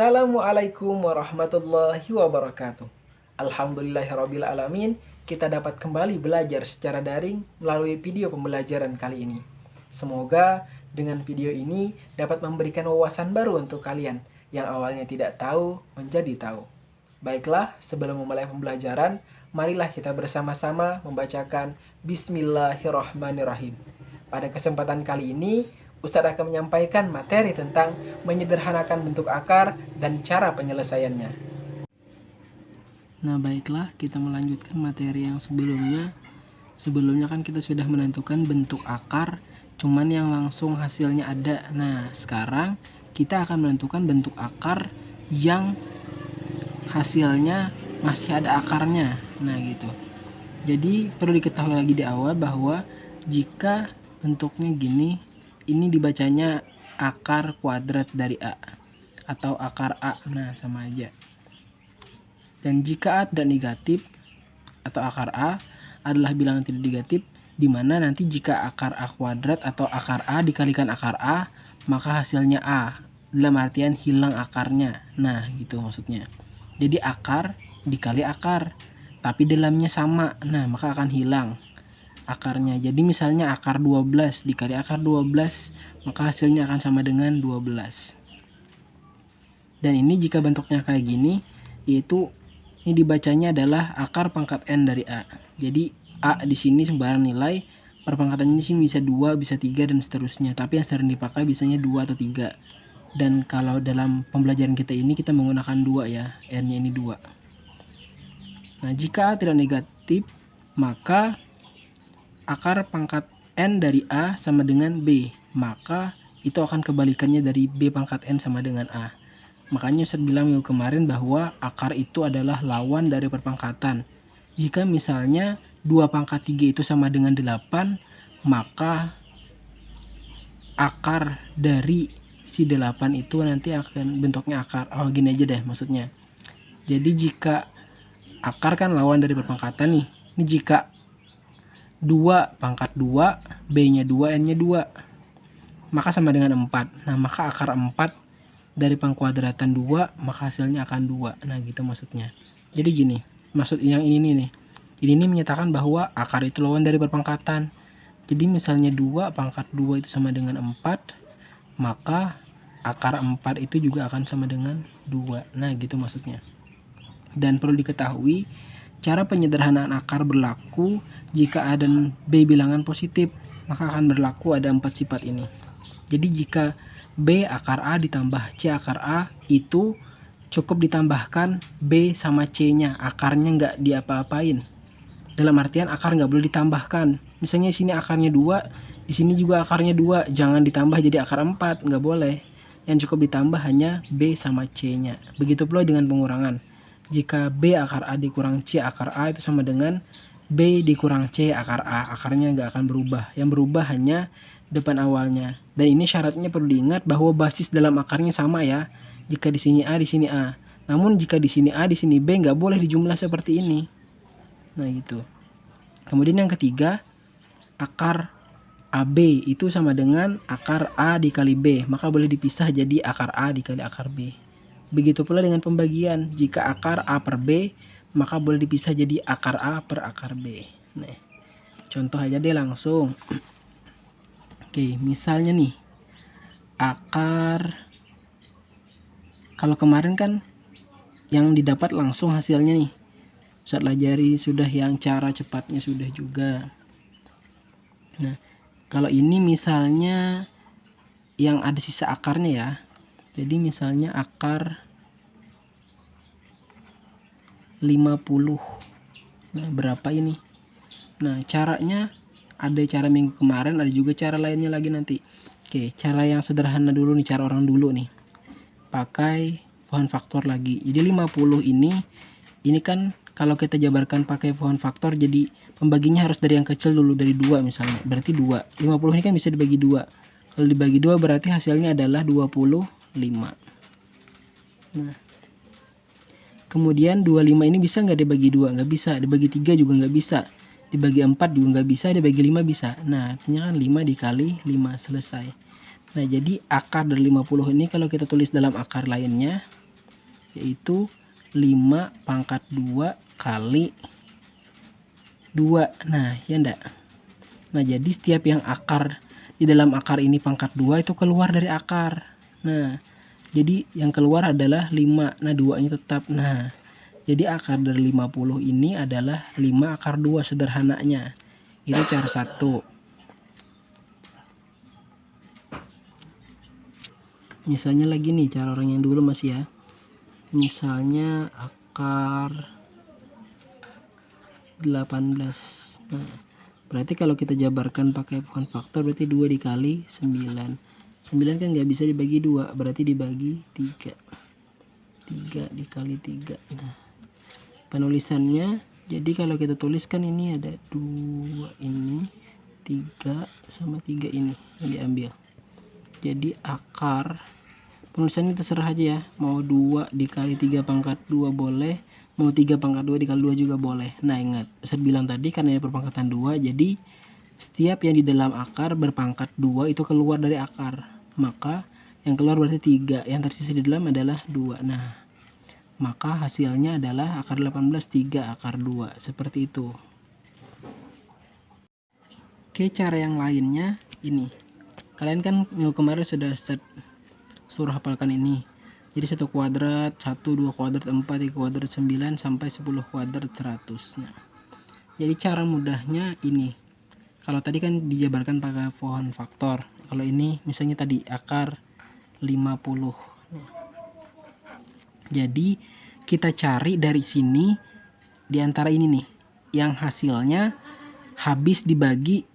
Assalamualaikum warahmatullahi wabarakatuh. Alhamdulillahirrabbilalamin, kita dapat kembali belajar secara daring melalui video pembelajaran kali ini. Semoga dengan video ini dapat memberikan wawasan baru untuk kalian yang awalnya tidak tahu menjadi tahu. Baiklah, sebelum memulai pembelajaran, marilah kita bersama-sama membacakan Bismillahirrahmanirrahim. Pada kesempatan kali ini, Ustadz akan menyampaikan materi tentang menyederhanakan bentuk akar dan cara penyelesaiannya. Nah, baiklah, kita melanjutkan materi yang sebelumnya. Sebelumnya kan kita sudah menentukan bentuk akar, cuman yang langsung hasilnya ada. Nah, sekarang kita akan menentukan bentuk akar yang hasilnya masih ada akarnya. Nah, gitu. Jadi perlu diketahui lagi di awal bahwa jika bentuknya gini, ini dibacanya akar kuadrat dari A atau akar A. Nah, sama aja. Dan jika A tidak negatif atau akar A adalah bilangan tidak negatif, di mana nanti jika akar A kuadrat atau akar A dikalikan akar A, maka hasilnya A. Dalam artian hilang akarnya. Nah, gitu maksudnya. Jadi akar dikali akar, tapi dalamnya sama. Nah, maka akan hilang akarnya. Jadi misalnya akar 12 dikali akar 12, maka hasilnya akan sama dengan 12. Dan ini jika bentuknya kayak gini, yaitu ini dibacanya adalah akar pangkat N dari A. Jadi A di sini sembarang nilai, perpangkatan ini sih bisa 2, bisa 3 dan seterusnya. Tapi yang sering dipakai biasanya 2 atau 3. Dan kalau dalam pembelajaran kita ini kita menggunakan 2 ya, N-nya ini 2. Nah, jika A tidak negatif, maka akar pangkat N dari A sama dengan B, maka itu akan kebalikannya dari B pangkat N sama dengan A. Makanya Ustadz bilang minggu kemarin bahwa akar itu adalah lawan dari perpangkatan. Jika misalnya 2 pangkat 3 itu sama dengan 8, maka akar dari si 8 itu nanti akan bentuknya akar. Oh, gini aja deh maksudnya. Jadi jika akar kan lawan dari perpangkatan nih. Ini jika 2 pangkat 2, B-nya 2, N-nya 2, maka sama dengan 4. Nah, maka akar 4 dari pangkuadratan 2, maka hasilnya akan 2. Nah, gitu maksudnya. Jadi gini, maksud yang ini nih. Ini menyatakan bahwa akar itu lawan dari perpangkatan. Jadi misalnya 2 pangkat 2 itu sama dengan 4, maka akar 4 itu juga akan sama dengan 2. Nah, gitu maksudnya. Dan perlu diketahui, cara penyederhanaan akar berlaku jika A dan B bilangan positif, maka akan berlaku ada 4 sifat ini. Jadi jika B akar A ditambah C akar A, itu cukup ditambahkan B sama C-nya, akarnya nggak diapa-apain. Dalam artian akar nggak boleh ditambahkan. Misalnya sini akarnya 2, di sini juga akarnya 2, jangan ditambah jadi akar 4, nggak boleh. Yang cukup ditambah hanya B sama C-nya. Begitu pula dengan pengurangan. Jika B akar A dikurang C akar A itu sama dengan B dikurang C akar A. Akarnya nggak akan berubah. Yang berubah hanya depan awalnya. Dan ini syaratnya perlu diingat bahwa basis dalam akarnya sama ya. Jika di sini A, di sini A. Namun jika di sini A, di sini B nggak boleh dijumlah seperti ini. Nah, gitu. Kemudian yang ketiga, akar AB itu sama dengan akar A dikali B. Maka boleh dipisah jadi akar A dikali akar B. Begitu pula dengan pembagian. Jika akar A per B, maka boleh dipisah jadi akar A per akar B. Nah, contoh aja deh langsung. Oke, misalnya nih, akar, kalau kemarin kan yang didapat langsung hasilnya nih. Ustadz pelajari sudah yang cara cepatnya sudah juga. Nah, kalau ini misalnya yang ada sisa akarnya ya. Jadi misalnya akar 50. Nah, berapa ini? Nah, caranya ada cara minggu kemarin, ada juga cara lainnya lagi nanti. Oke, cara yang sederhana dulu nih, cara orang dulu nih. Pakai pohon faktor lagi. Jadi 50 ini kan kalau kita jabarkan pakai pohon faktor, jadi pembaginya harus dari yang kecil dulu, dari 2 misalnya. Berarti 2. 50 ini kan bisa dibagi 2. Kalau dibagi 2 berarti hasilnya adalah 25. Nah, kemudian 25 ini bisa nggak dibagi 2? Nggak bisa. Dibagi 3 juga nggak bisa. Dibagi 4 juga nggak bisa. Dibagi 5 bisa. Nah, artinya kan 5 dikali 5, selesai. Nah, jadi akar dari 50 ini kalau kita tulis dalam akar lainnya, yaitu 5 pangkat 2 kali 2. Nah, ya enggak? Nah, jadi setiap yang akar di dalam akar ini pangkat 2 itu keluar dari akar. Nah, jadi yang keluar adalah 5. Nah, 2-nya tetap. Nah, jadi akar dari 50 ini adalah 5 akar 2 sederhananya. Itu cara 1. Misalnya lagi nih, cara orang yang dulu masih ya. Misalnya akar 18. Nah, berarti kalau kita jabarkan pakai pohon faktor berarti 2 dikali 9. 9 kan nggak bisa dibagi 2, berarti dibagi 3. 3 dikali 3. Nah, penulisannya jadi kalau kita tuliskan ini ada 2 ini, 3 sama 3 ini yang diambil. Jadi akar, penulisannya terserah aja ya, mau 2 dikali 3 pangkat 2 boleh, mau 3 pangkat 2 dikali 2 juga boleh. Nah, ingat saya bilang tadi karena ini berpangkatan 2, jadi setiap yang di dalam akar berpangkat 2 itu keluar dari akar, maka yang keluar berarti 3, yang tersisa di dalam adalah 2. Nah, maka hasilnya adalah akar 18 3 akar 2, seperti itu. Oke, cara yang lainnya ini, kalian kan minggu kemarin sudah suruh hafalkan ini. Jadi 1 kuadrat, 1, 2 kuadrat, 4, 3 kuadrat, 9, sampai 10 kuadrat 100. Nah, jadi cara mudahnya ini, kalau tadi kan dijabarkan pakai pohon faktor, kalau ini misalnya tadi akar 50. Jadi kita cari dari sini, di antara ini nih, yang hasilnya habis dibagi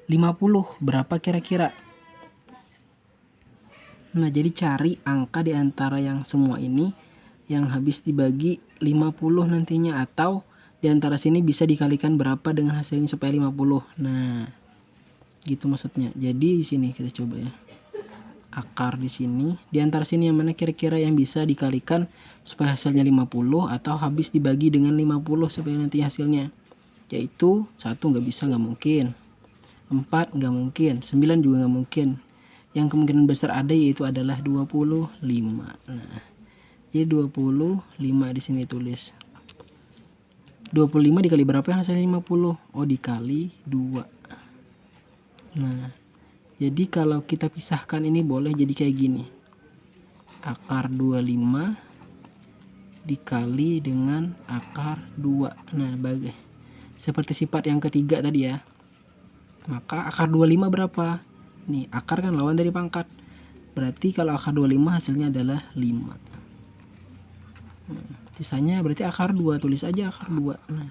50, berapa kira-kira? Nah, jadi cari angka di antara yang semua ini yang habis dibagi 50 nantinya, atau di antara sini bisa dikalikan berapa dengan hasilnya supaya 50. Nah, gitu maksudnya. Jadi di sini kita coba ya. Akar di sini, di antara sini yang mana kira-kira yang bisa dikalikan supaya hasilnya 50 atau habis dibagi dengan 50 supaya nanti hasilnya, yaitu 1 nggak bisa, nggak mungkin, 4 nggak mungkin, 9 juga nggak mungkin. Yang kemungkinan besar ada yaitu adalah 25. Nah, jadi 25 di sini tulis. 25 dikali berapa yang hasilnya 50? Oh, dikali 2. Nah, jadi kalau kita pisahkan ini boleh jadi kayak gini. Akar 25 dikali dengan akar 2. Nah, seperti sifat yang ketiga tadi ya. Maka akar 25 berapa? Nih, akar kan lawan dari pangkat. Berarti kalau akar 25 hasilnya adalah 5. Sisanya berarti akar 2, tulis aja akar 2. Nah,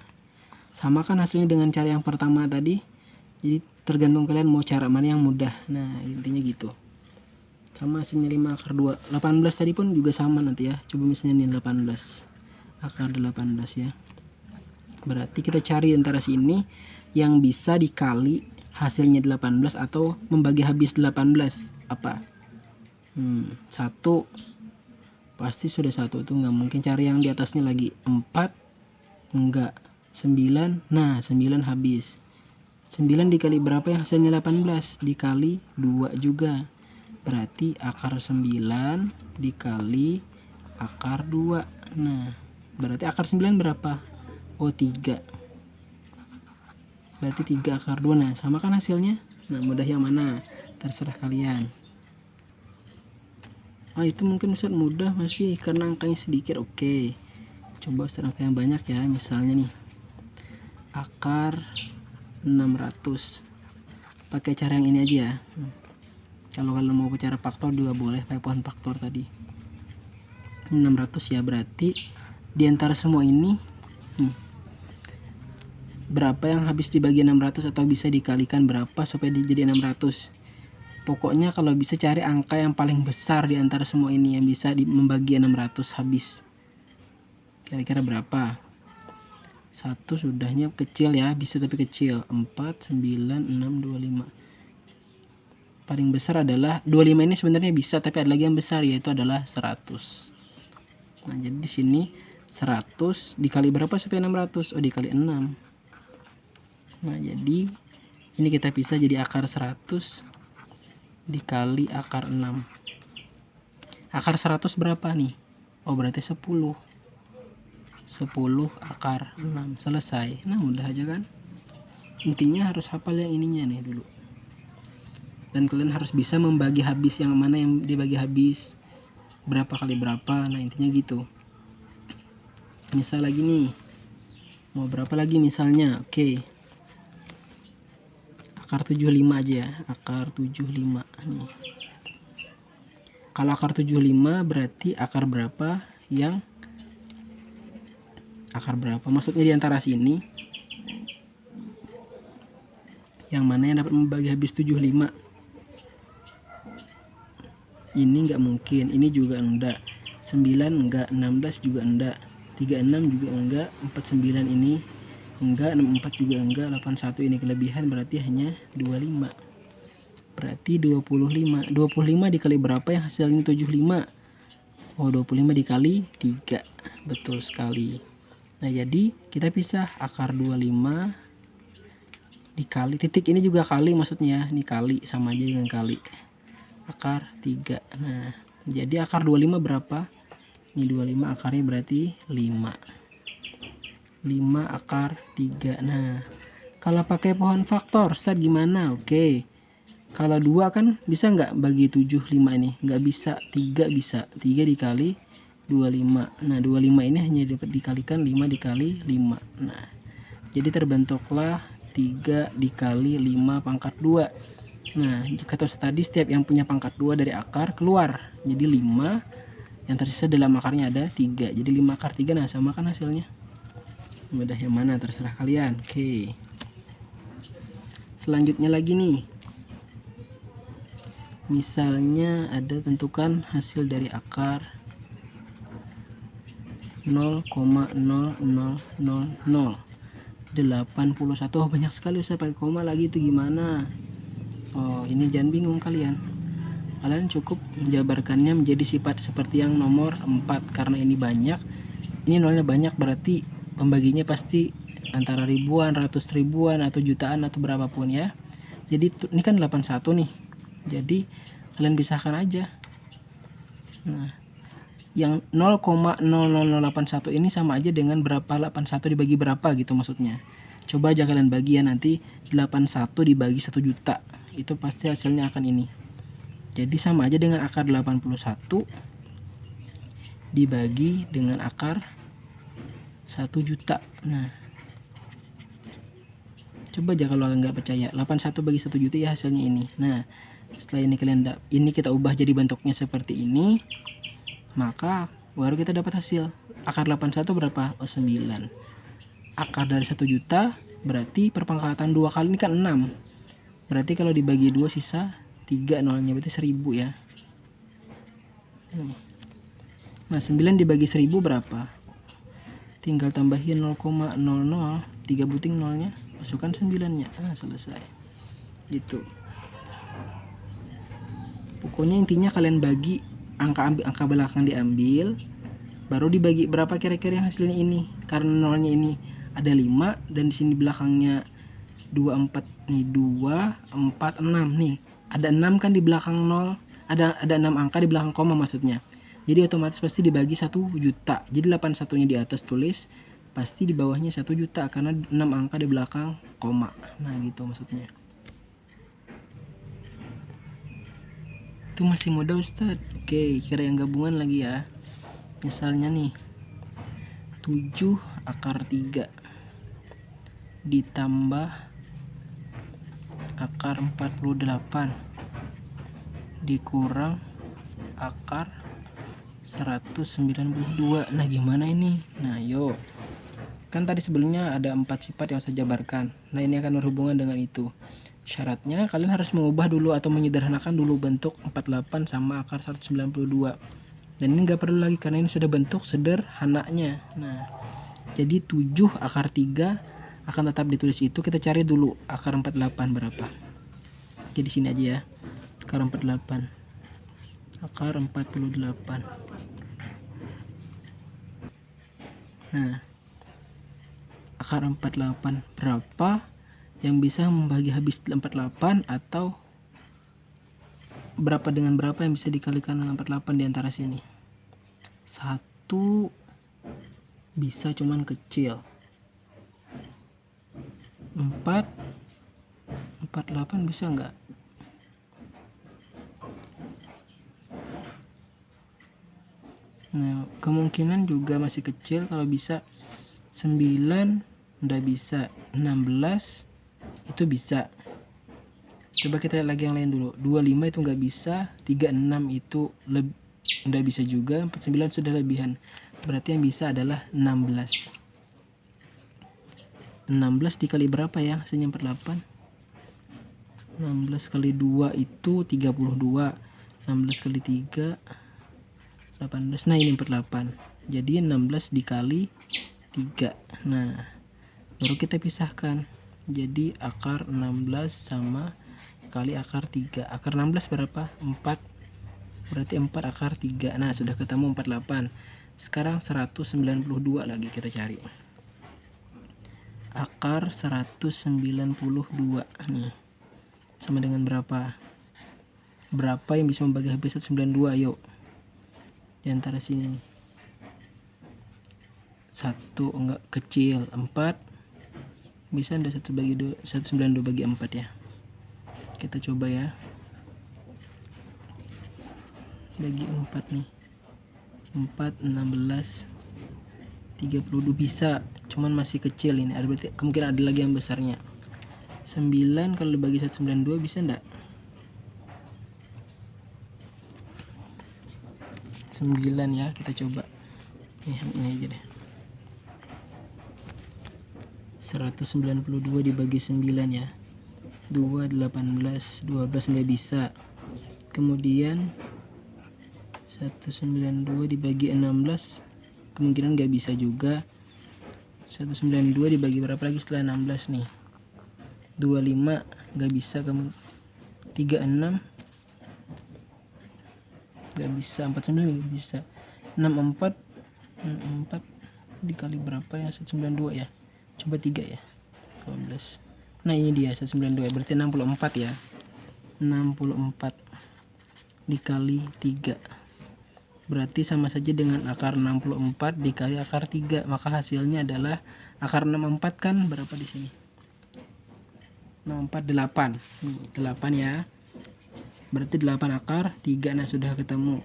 sama kan hasilnya dengan cara yang pertama tadi. Jadi tergantung kalian mau cara mana yang mudah. Nah, intinya gitu. Sama hasilnya 5 akar 2. 18 tadi pun juga sama nanti ya. Coba misalnya nih 18. Akar 18 ya. Berarti kita cari antara sini yang bisa dikali hasilnya 18 atau membagi habis 18 apa? 1 pasti sudah 1 tuh, nggak mungkin. Cari yang di atasnya lagi. 4 enggak. 9, nah 9 habis. 9 dikali berapa yang hasilnya 18? Dikali 2 juga. Berarti akar 9 dikali akar 2. Nah, berarti akar 9 berapa? Oh, 3. Berarti 3 akar 2. Nah, sama kan hasilnya? Nah, mudah yang mana? Terserah kalian. Oh, itu mungkin Ustaz mudah masih karena angkanya sedikit. Oke. Coba Ustaz angka yang banyak ya. Misalnya nih. Akar 600. Pakai cara yang ini aja ya. Kalau kalian mau cara faktor juga boleh pakai pohon faktor tadi. 600 ya, berarti di antara semua ini berapa yang habis dibagi 600 atau bisa dikalikan berapa supaya jadi 600. Pokoknya kalau bisa cari angka yang paling besar di antara semua ini yang bisa membagi 600 habis. Kira-kira berapa? 1 sudahnya kecil ya, bisa tapi kecil. 4, 9, 6, 25. Paling besar adalah 25 ini sebenarnya bisa, tapi ada lagi yang besar yaitu adalah 100. Nah, jadi di sini 100 dikali berapa supaya 600? Oh, dikali 6. Nah, jadi ini kita bisa jadi akar 100 dikali akar 6. Akar 100 berapa nih? Oh berarti 10 akar 6. Selesai. Nah mudah aja kan. Intinya harus hafal yang ininya nih dulu, dan kalian harus bisa membagi habis, yang mana yang dibagi habis, berapa kali berapa. Nah intinya gitu. Misal lagi nih, mau berapa lagi misalnya. Oke, akar 75 aja ya, akar 75 nih. Kalau akar 75 berarti akar berapa maksudnya di antara sini yang mana yang dapat membagi habis 75. Ini nggak mungkin, ini juga enggak, 9 enggak, 16 juga enggak, 36 juga enggak, 49 ini enggak, 64 juga enggak, 81 ini kelebihan, berarti hanya 25. Berarti 25 dikali berapa yang hasilnya 75? Oh 25 dikali 3. Betul sekali. Nah jadi kita pisah, akar 25 dikali, titik ini juga kali maksudnya, ini kali, sama aja dengan kali, akar 3. Nah jadi akar 25 berapa? Ini 25 akarnya berarti 5 akar 3. Nah kalau pakai pohon faktor start gimana? Oke, kalau 2 kan bisa nggak bagi 7 5 ini? Nggak bisa. 3 bisa, 3 dikali 25. Nah 25 ini hanya dapat dikalikan 5 dikali 5. Nah jadi terbentuklah 3 dikali 5 pangkat 2. Nah jika tos tadi setiap yang punya pangkat 2 dari akar keluar, jadi 5, yang tersisa dalam akarnya ada 3, jadi 5 akar 3. Nah sama kan hasilnya. Mudah yang mana terserah kalian. Oke, selanjutnya lagi nih, misalnya ada tentukan hasil dari akar 0,000081. Oh, banyak sekali, usah pakai koma lagi, itu gimana? Oh ini jangan bingung kalian cukup menjabarkannya menjadi sifat seperti yang nomor 4. Karena ini banyak, ini nolnya banyak, berarti pembaginya pasti antara ribuan, ratus ribuan, atau jutaan, atau berapapun ya. Jadi ini kan 81 nih, jadi kalian pisahkan aja. Nah yang 0,00081 ini sama aja dengan berapa 81 dibagi berapa gitu maksudnya. Coba aja kalian bagi ya, nanti 81 dibagi 1 juta, itu pasti hasilnya akan ini. Jadi sama aja dengan akar 81 dibagi dengan akar 1 juta. Nah coba aja kalau nggak percaya, 81 bagi 1 juta ya hasilnya ini. Nah setelah ini ini kita ubah jadi bentuknya seperti ini, maka baru kita dapat hasil. Akar 81 berapa? Oh 9. Akar dari 1 juta berarti perpangkatan 2 kali ini kan 6. Berarti kalau dibagi 2 sisa 3 nolnya, berarti 1000 ya. Nah 9 dibagi 1000 berapa? Tinggal tambahin 0,00, 3 buting nolnya, masukkan 9 nya. Nah selesai gitu. Pokoknya intinya kalian bagi angka belakang diambil, baru dibagi berapa kira-kira yang hasilnya ini. Karena nolnya ini ada 5 dan di sini belakangnya 24 nih, 2 4 6 nih. Ada 6 kan di belakang 0, ada 6 angka di belakang koma maksudnya. Jadi otomatis pasti dibagi 1 juta. Jadi 81 nya di atas tulis, pasti di bawahnya 1 juta karena 6 angka di belakang koma. Nah gitu maksudnya. Itu masih mudah Ustadz. Oke, kira yang gabungan lagi ya. Misalnya nih 7 akar 3 ditambah akar 48 dikurang akar 192. Nah gimana ini? Nah yuk, kan tadi sebelumnya ada 4 sifat yang saya jabarkan. Nah ini akan berhubungan dengan itu. Syaratnya kalian harus mengubah dulu atau menyederhanakan dulu bentuk 48 sama akar 192. Dan ini nggak perlu lagi karena ini sudah bentuk sederhananya. Nah jadi 7 akar 3 akan tetap ditulis itu. Kita cari dulu akar 48 berapa. Oke, di sini aja ya. Akar 48. Akar 48. Nah, akar 48 berapa yang bisa membagi habis 48, atau berapa dengan berapa yang bisa dikalikan dengan 48 di antara sini? 1 itu bisa cuman kecil. 48 bisa nggak? Nah, kemungkinan juga masih kecil. Kalau bisa 9 nggak bisa, 16 itu bisa. Coba kita lihat lagi yang lain dulu. 25 itu nggak bisa, 36 itu nggak bisa juga, 49 sudah lebihan. Berarti yang bisa adalah 16. 16 dikali berapa ya hasilnya? 48. 16 kali 2 itu 32. 16 kali 3 18. Nah, ini 48. Jadi 16 dikali 3. Nah, baru kita pisahkan. Jadi akar 16 sama kali akar 3. Akar 16 berapa? 4. Berarti 4 akar 3. Nah, sudah ketemu 48. Sekarang 192 lagi kita cari. Akar 192 nih. Sama dengan berapa? Berapa yang bisa membagi habis 192? Yuk. Di antara sini nih. 1 enggak kecil, 4. Bisa enggak 192 bagi 4 ya? Kita coba ya. Bagi 4 nih. 4 16 32 bisa, cuman masih kecil ini. Berarti kemungkinan ada lagi yang besarnya. 9 kalau dibagi 192 bisa enggak? 9 ya, kita coba. Ini aja deh. 192 dibagi 9 ya. 2 18 12 nggak bisa. Kemudian 192 dibagi 16 kemungkinan nggak bisa juga. 192 dibagi berapa lagi setelah 16 nih? 25 nggak bisa. Kamu 36 nggak bisa. 49 nggak bisa. 64 dikali berapa ya? 192 ya. Coba 3 ya. 12. Nah, ini dia 192. Berarti 64 ya. 64 dikali 3. Berarti sama saja dengan akar 64 dikali akar 3. Maka hasilnya adalah akar 64 kan berapa di sini? 64 8. Nih, 8 ya. Berarti 8 akar 3. Nah, sudah ketemu.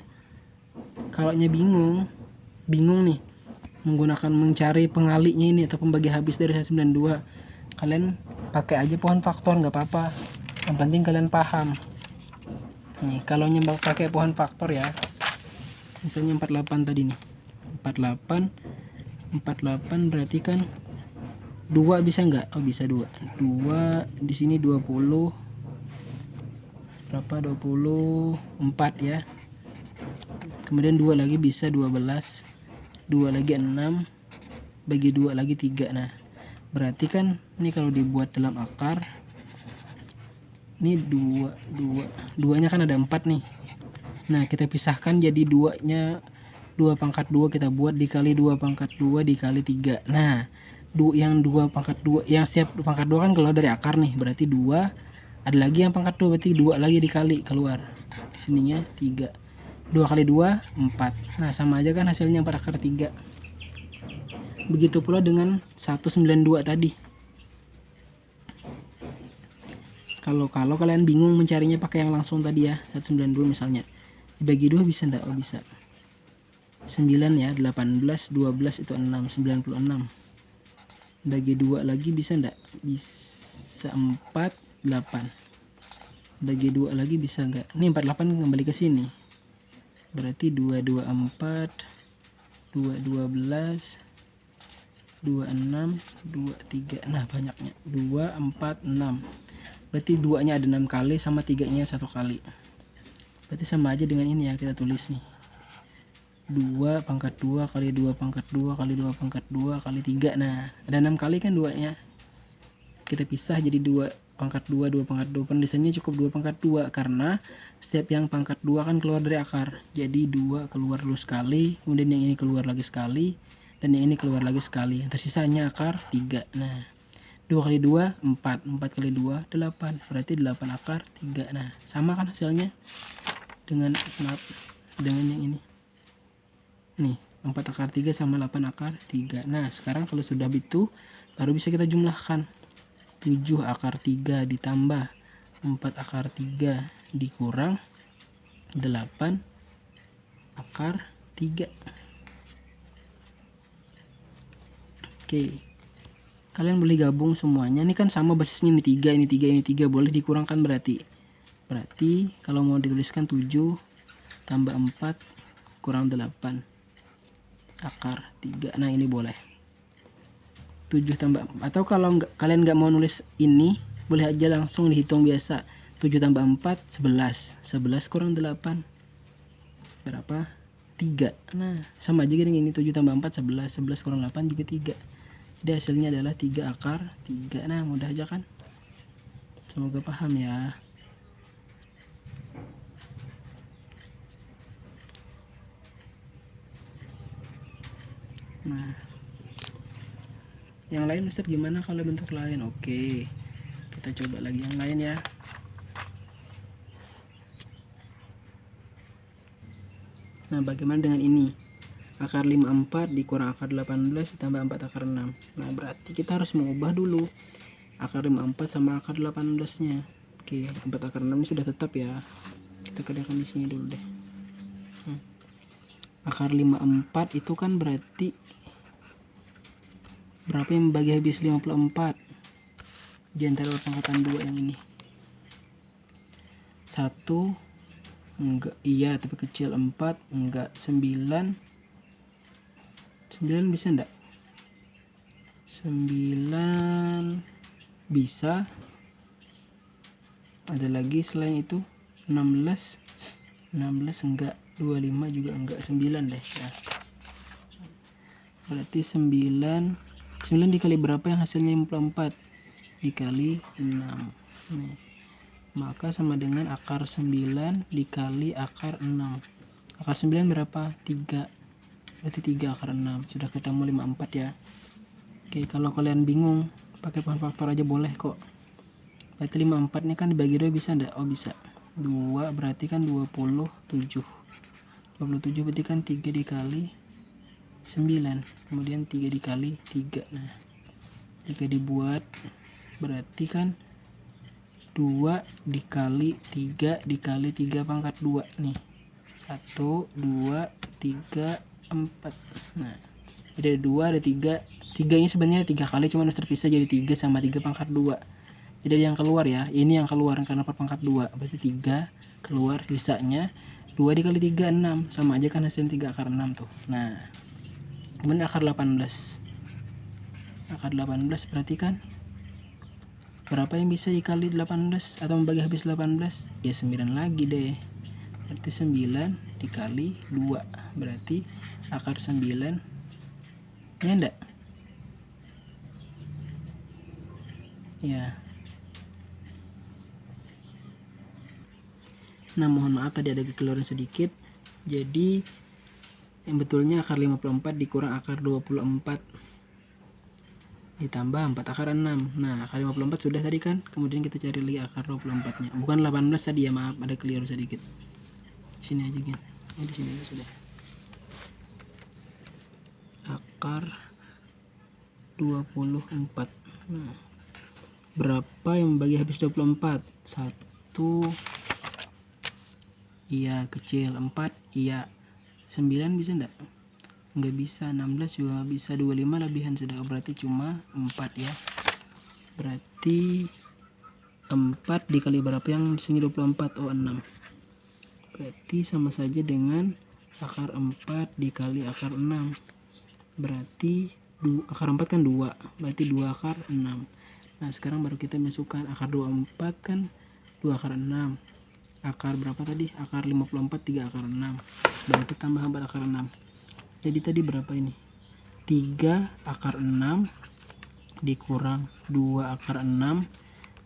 Kalau bingung nih menggunakan mencari pengalinya ini atau pembagi habis dari 192, kalian pakai aja pohon faktor, nggak apa-apa. Yang penting kalian paham. Nih, kalau pakai pohon faktor ya. Misalnya 48 tadi nih. 48 berarti kan 2 bisa nggak? Oh, bisa 2. 2 di sini 20. Berapa? 24 ya. Kemudian 2 lagi bisa 12. 2 lagi 6. Bagi 2 lagi 3. Nah, berarti kan ini kalau dibuat dalam akar ini 2 nya kan ada 4 nih. Nah, kita pisahkan jadi 2-nya 2 pangkat 2 kita buat dikali 2 pangkat 2 dikali 3. Nah, yang 2 pangkat 2 yang setiap pangkat 2 kan keluar dari akar nih. Berarti 2 ada lagi yang pangkat 2, berarti 2 lagi dikali keluar. Di sininya 3. 2 kali 2 4. Nah, sama aja kan hasilnya 4 akar 3. Begitu pula dengan 192 tadi. Kalau kalian bingung mencarinya pakai yang langsung tadi ya, 192 misalnya. Dibagi 2 bisa enggak? Oh, bisa. 9 ya, 18 12 itu 6, 96. Bagi 2 lagi bisa enggak? Bisa 4 8. Bagi 2 lagi bisa enggak? Ini 48 kembali ke sini. Berarti 2 24 2 12 26 2 3. Nah, banyaknya 2 4 6. Berarti 2-nya ada 6 kali sama 3-nya 1 kali. Berarti sama aja dengan ini ya, kita tulis nih. 2 pangkat 2 kali 2 pangkat 2 kali 2 pangkat 2 kali 3. Nah, ada 6 kali kan 2-nya. Kita pisah jadi 2 pangkat 2 2 pangkat 2. Penulisannya cukup 2 pangkat 2 karena setiap yang pangkat 2 kan keluar dari akar. Jadi 2 keluar dulu sekali, kemudian yang ini keluar lagi sekali, dan yang ini keluar lagi sekali. Tersisanya akar 3. Nah, 2 kali 2 4. 4 kali 2 8. Berarti 8 akar 3. Nah, sama kan hasilnya dengan yang ini. Nih, 4 akar 3 sama 8 akar 3. Nah, sekarang kalau sudah itu, baru bisa kita jumlahkan. 7 akar 3 ditambah 4 akar 3 dikurang 8 akar 3. Oke. Kalian boleh gabung semuanya. Ini kan sama basisnya, ini 3, ini 3, ini 3. Boleh dikurangkan berarti. Berarti kalau mau dituliskan 7 tambah 4 kurang 8 akar 3. Nah, ini boleh. 7 tambah, atau kalau kalian nggak mau nulis ini, boleh aja langsung dihitung biasa. 7 tambah 4 11. 11 kurang 8 berapa? 3. Nah, sama aja dengan ini, 7 tambah 4 11. 11 kurang 8 juga 3. Jadi hasilnya adalah 3 akar 3. Nah, mudah aja kan? Semoga paham ya. Nah, yang lain Ustaz gimana kalau bentuk lain? Oke, kita coba lagi yang lain ya. Nah, bagaimana dengan ini? Akar 54 dikurang akar 18 ditambah 4 akar 6. Nah, berarti kita harus mengubah dulu akar 54 sama akar 18-nya. Oke, 4 akar 6 ini sudah tetap ya. Kita kerjakan di sini dulu deh. Akar 54 itu kan berarti berapa yang membagi habis 54 di antara pangkatan 2 yang ini? 1 enggak, iya tapi kecil. 4 enggak. 9 bisa enggak? 9 bisa. Ada lagi selain itu? 16 enggak. 25 juga enggak. 9 deh ya. Berarti 9 dikali berapa yang hasilnya 54? Dikali 6. Nih. Maka sama dengan akar 9 dikali akar 6. Akar 9 berapa? 3. Berarti 3 akar 6. Sudah ketemu 54 ya. Oke, kalau kalian bingung, pakai faktor aja boleh kok. Berarti 54 ini kan dibagi 2 bisa enggak? Oh, bisa. 2 berarti kan 27. 27 berarti kan 3 dikali 9. Kemudian 3 dikali 3. Nah, jika dibuat berarti kan 2 dikali 3 dikali 3 pangkat 2 nih. 1, 2, 3, 4. Nah, jadi ada 2, ada 3. 3 ini sebenarnya 3 kali, cuma harus terpisah jadi 3 sama 3 pangkat 2. Jadi yang keluar ya, ini yang keluar karena per pangkat 2. Berarti 3 keluar, sisanya 2 dikali 3, 6. Sama aja kan hasilnya 3 akar 6 tuh. Nah, kemudian akar 18. Akar 18 berarti kan berapa yang bisa dikali 18 atau membagi habis 18? Ya 9 lagi deh. Berarti 9 dikali 2. Berarti akar 9. Ya enggak? Ya. Nah, mohon maaf tadi ada kekeliruan sedikit. Jadi yang betulnya akar 54 dikurang akar 24 ditambah 4 akar 6. Nah, akar 54 sudah tadi kan. Kemudian kita cari lagi akar 24 nya. Bukan 18 tadi ya, maaf ada keliru sedikit. Sini aja kan. Di sini aja sudah. Akar 24. Nah, berapa yang membagi habis 24? 1. Iya, kecil. 4. Iya. 9 bisa enggak? Enggak bisa. 16 juga enggak bisa. 25 lebihan sudah. Berarti cuma 4 ya. Berarti 4 dikali berapa yang di sini 24? Oh, 6. Berarti sama saja dengan akar 4 dikali akar 6. Berarti akar 4 kan 2. Berarti 2 akar 6. Nah, sekarang baru kita masukkan akar 24 kan 2 akar 6. Akar berapa tadi? Akar 54 3 akar 6. Berarti tambah 4 akar 6. Jadi tadi berapa ini? 3 akar 6 dikurang 2 akar 6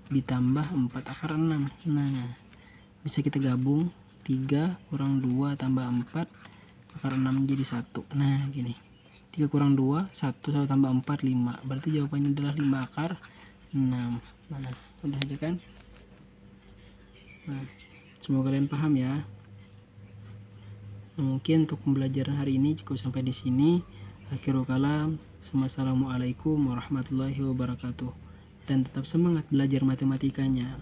ditambah 4 akar 6. Nah, bisa kita gabung. 3 kurang 2 tambah 4 akar 6 jadi 1. Nah, gini. 3 kurang 2 1 tambah 4 5. Berarti jawabannya adalah 5 akar 6. Nah, udah aja kan? Nah, semoga kalian paham ya. Nah, mungkin untuk pembelajaran hari ini cukup sampai di sini. Akhirul kalam, assalamualaikum warahmatullahi wabarakatuh. Dan tetap semangat belajar matematikanya.